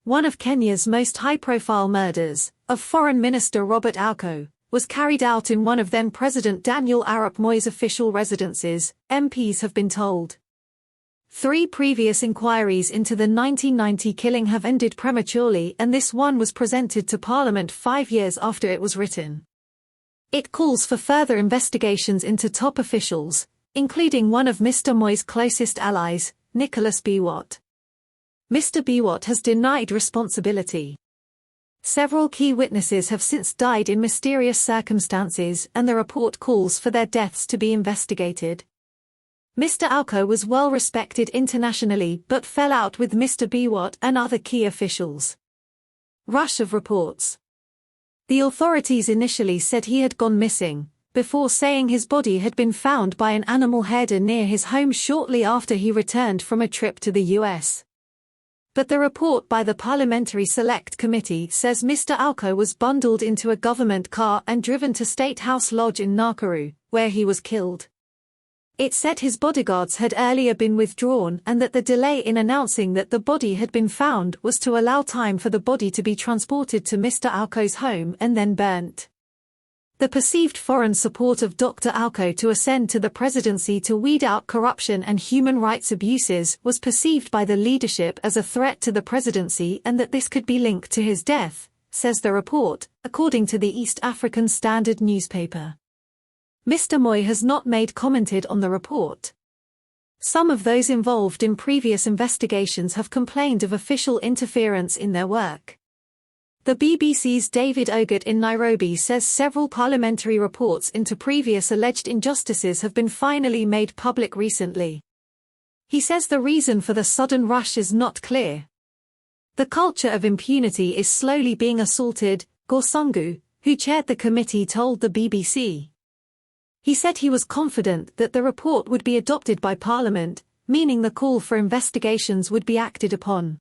One of Kenya's most high-profile murders, of Foreign Minister Robert Ouko, was carried out in one of then-President Daniel Arap Moi's official residences, MPs have been told. 3 previous inquiries into the 1990 killing have ended prematurely, and this one was presented to Parliament 5 years after it was written. It calls for further investigations into top officials, including one of Mr. Moi's closest allies, Nicholas Biwott. Mr. Biwott has denied responsibility. Several key witnesses have since died in mysterious circumstances, and the report calls for their deaths to be investigated. Mr. Ouko was well respected internationally but fell out with Mr. Biwott and other key officials. Rush of reports. The authorities initially said he had gone missing, before saying his body had been found by an animal herder near his home shortly after he returned from a trip to the US. But the report by the Parliamentary Select Committee says Mr. Ouko was bundled into a government car and driven to State House Lodge in Nakuru, where he was killed. It said his bodyguards had earlier been withdrawn and that the delay in announcing that the body had been found was to allow time for the body to be transported to Mr. Ouko's home and then burnt. The perceived foreign support of Dr. Ouko to ascend to the presidency to weed out corruption and human rights abuses was perceived by the leadership as a threat to the presidency, and that this could be linked to his death, says the report, according to the East African Standard newspaper. Mr. Moi has not commented on the report. Some of those involved in previous investigations have complained of official interference in their work. The BBC's David Ogot in Nairobi says several parliamentary reports into previous alleged injustices have been finally made public recently. He says the reason for the sudden rush is not clear. The culture of impunity is slowly being assaulted, Gorsungu, who chaired the committee, told the BBC. He said he was confident that the report would be adopted by Parliament, meaning the call for investigations would be acted upon.